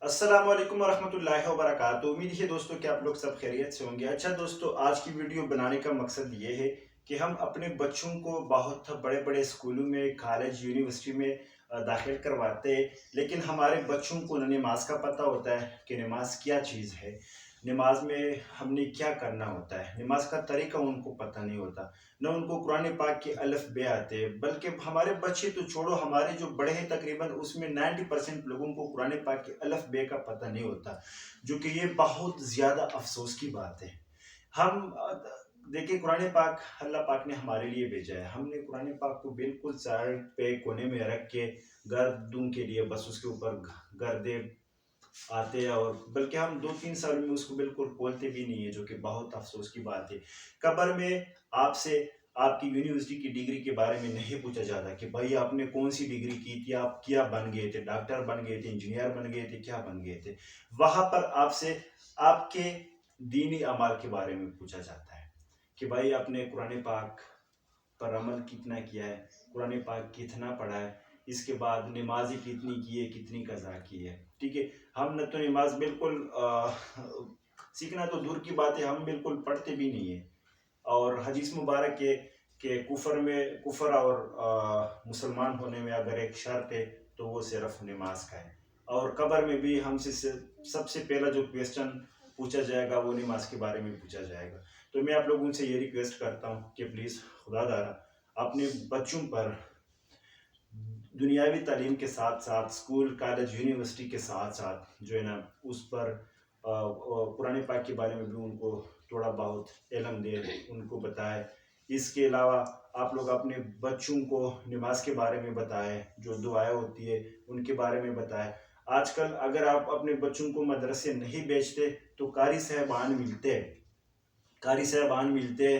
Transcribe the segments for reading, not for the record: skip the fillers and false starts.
السلام علیکم ورحمۃ اللہ وبرکاتہ۔ امید ہے دوستوں کہ آپ لوگ سب خیریت سے ہوں گے۔ اچھا دوستوں، آج کی ویڈیو بنانے کا مقصد یہ ہے کہ ہم اپنے بچوں کو بہت بڑے بڑے اسکولوں میں، کالج، یونیورسٹی میں داخل کرواتے ہیں، لیکن ہمارے بچوں کو نہ نماز کا پتہ ہوتا ہے کہ نماز کیا چیز ہے، نماز میں ہم نے کیا کرنا ہوتا ہے، نماز کا طریقہ ان کو پتہ نہیں ہوتا، نہ ان کو قرآن پاک کے الف بے آتے، بلکہ ہمارے بچے تو چھوڑو، ہمارے جو بڑے ہیں تقریباً اس میں 90% لوگوں کو قرآن پاک کے الف بے کا پتہ نہیں ہوتا، جو کہ یہ بہت زیادہ افسوس کی بات ہے۔ ہم دیکھیں، قرآن پاک اللہ پاک نے ہمارے لیے بھیجا ہے، ہم نے قرآن پاک کو بالکل سائڈ پہ کونے میں رکھ کے گردوں کے لیے بس اس کے اوپر گردے آتے ہیں، اور بلکہ ہم 2-3 سال میں اس کو بالکل کھولتے بھی نہیں ہے، جو کہ بہت افسوس کی بات ہے۔ قبر میں آپ سے آپ کی یونیورسٹی کی ڈگری کے بارے میں نہیں پوچھا جاتا کہ بھائی آپ نے کون سی ڈگری کی تھی، آپ کیا بن گئے تھے، ڈاکٹر بن گئے تھے، انجینئر بن گئے تھے، کیا بن گئے تھے۔ وہاں پر آپ سے آپ کے دینی اعمال کے بارے میں پوچھا جاتا ہے کہ بھائی آپ نے قرآن پاک پر عمل کتنا کیا ہے، قرآن پاک کتنا پڑھا ہے، اس کے بعد نمازیں کتنی کی ہے، کتنی قضا کی ہے، ٹھیک ہے۔ ہم نہ تو نماز بالکل سیکھنا تو دور کی بات ہے، ہم بالکل پڑھتے بھی نہیں ہیں، اور حدیث مبارک ہے کہ کفر اور مسلمان ہونے میں اگر ایک شرط ہے تو وہ صرف نماز کا ہے، اور قبر میں بھی ہم سے سب سے پہلا جو کویسچن پوچھا جائے گا وہ نماز کے بارے میں پوچھا جائے گا۔ تو میں آپ لوگوں سے یہ ریکویسٹ کرتا ہوں کہ پلیز خدا دارا اپنے بچوں پر دنیاوی تعلیم کے ساتھ ساتھ، اسکول، کالج، یونیورسٹی کے ساتھ ساتھ جو ہے نا، اس پر قرآن پاک کے بارے میں بھی ان کو تھوڑا بہت علم دے، ان کو بتائے۔ اس کے علاوہ آپ لوگ اپنے بچوں کو نماز کے بارے میں بتائیں، جو دعائیں ہوتی ہے ان کے بارے میں بتائیں۔ آج کل اگر آپ اپنے بچوں کو مدرسے نہیں بھیجتے تو قاری صاحبان ملتے،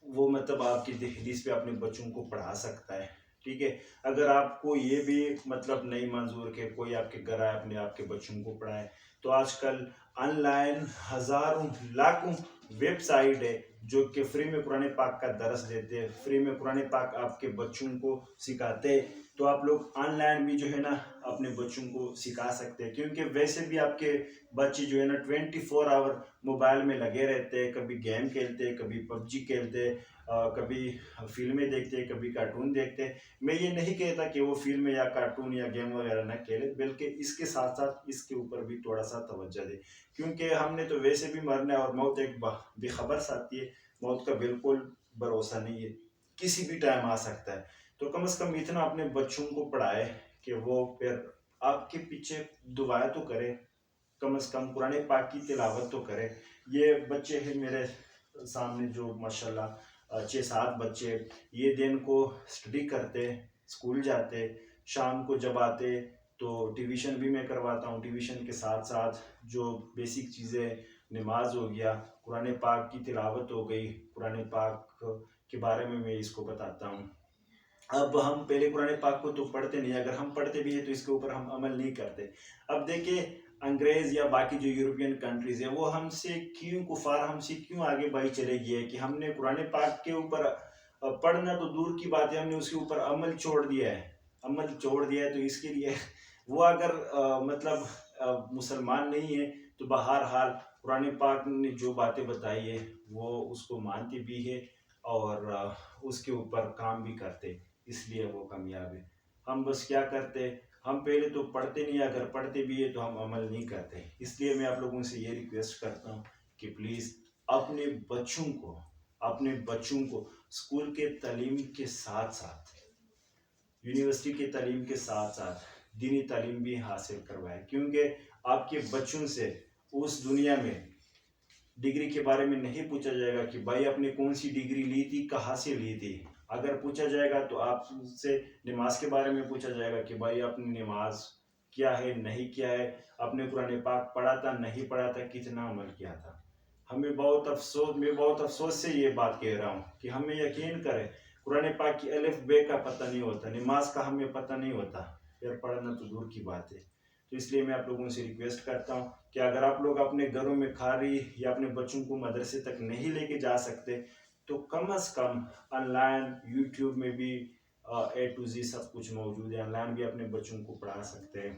وہ مطلب آپ کی حدیث پہ اپنے بچوں کو پڑھا سکتا ہے، ٹھیک ہے۔ اگر آپ کو یہ بھی مطلب نہیں منظور کہ کوئی آپ کے گھر آئے، اپنے آپ کے بچوں کو پڑھائے، تو آج کل آن لائن ہزاروں لاکھوں ویب سائٹ ہے جو کہ فری میں قرآن پاک کا درس دیتے ہیں، فری میں قرآن پاک آپ کے بچوں کو سکھاتے، تو آپ لوگ آن لائن بھی جو ہے نا اپنے بچوں کو سکھا سکتے ہیں، کیونکہ ویسے بھی آپ کے بچے جو ہے نا 24 آور موبائل میں لگے رہتے ہیں، کبھی گیم کھیلتے، کبھی پب جی کھیلتے، کبھی فلمیں دیکھتے، کبھی کارٹون دیکھتے۔ میں یہ نہیں کہتا کہ وہ فلم یا کارٹون یا گیم وغیرہ نہ کھیلے، بلکہ اس کے ساتھ ساتھ اس کے اوپر بھی تھوڑا سا توجہ دے، کیونکہ ہم نے تو ویسے بھی مرنا ہے، اور موت ایک بے خبر ساتھی ہے، موت کا بالکل بھروسہ نہیں ہے، کسی بھی ٹائم آ سکتا ہے۔ تو کم از کم اتنا اپنے بچوں کو پڑھائے کہ وہ پھر آپ کے پیچھے دعائیں تو کرے، کم از کم قرآن پاک کی تلاوت تو کرے۔ یہ بچے ہیں میرے سامنے جو ماشاءاللہ 6-7 بچے، یہ دن کو اسٹڈی کرتے، اسکول جاتے، شام کو جب آتے تو ٹیویشن بھی میں کرواتا ہوں، ٹیویشن کے ساتھ ساتھ جو بیسک چیزیں، نماز ہو گیا، قرآن پاک کی تلاوت ہو گئی، قرآن پاک کے بارے میں اس کو بتاتا ہوں۔ اب ہم پہلے قرآن پاک کو تو پڑھتے نہیں، اگر ہم پڑھتے بھی ہیں تو اس کے اوپر ہم عمل نہیں کرتے۔ اب دیکھیں، انگریز یا باقی جو یورپین کنٹریز ہیں، وہ ہم سے کیوں کفار ہم سے کیوں آگے بڑھی چلے گئے کہ ہم نے قرآن پاک کے اوپر پڑھنا تو دور کی بات ہے، ہم نے اس کے اوپر عمل چھوڑ دیا ہے، تو اس کے لیے وہ اگر مطلب مسلمان نہیں ہے تو بہرحال قرآن پاک نے جو باتیں بتائی ہے وہ اس کو مانتے بھی ہے، اور اس کے اوپر کام بھی کرتے، اس لیے وہ کامیاب ہے۔ ہم بس کیا کرتے، ہم پہلے تو پڑھتے نہیں، اگر پڑھتے بھی ہے تو ہم عمل نہیں کرتے۔ اس لیے میں آپ لوگوں سے یہ ریکویسٹ کرتا ہوں کہ پلیز اپنے بچوں کو اسکول کے تعلیم کے ساتھ ساتھ، یونیورسٹی کی تعلیم کے ساتھ ساتھ دینی تعلیم بھی حاصل کروائے، کیونکہ آپ کے بچوں سے اس دنیا میں ڈگری کے بارے میں نہیں پوچھا جائے گا کہ بھائی آپ نے کون سی ڈگری لی تھی، کہاں سے لی تھی۔ اگر پوچھا جائے گا تو آپ سے نماز کے بارے میں پوچھا جائے گا کہ بھائی آپ نے نماز کیا ہے، نہیں کیا ہے، آپ نے قرآن پاک پڑھا تھا، نہیں پڑھا تھا، کتنا عمل کیا تھا۔ میں بہت افسوس سے یہ بات کہہ رہا ہوں کہ ہمیں یقین کرے، قرآن پاک کی الف بے کا پتہ نہیں ہوتا، نماز کا ہمیں پتہ نہیں ہوتا، پھر پڑھنا تو دور کی بات ہے۔ تو اس لیے میں آپ لوگوں سے ریکویسٹ کرتا ہوں کہ اگر آپ لوگ اپنے گھروں میں کھاری یا اپنے بچوں کو مدرسے تک نہیں لے کے جا سکتے تو کم از کم آن لائن یوٹیوب میں بھی A to Z سب کچھ موجود ہے، آن لائن بھی اپنے بچوں کو پڑھا سکتے ہیں۔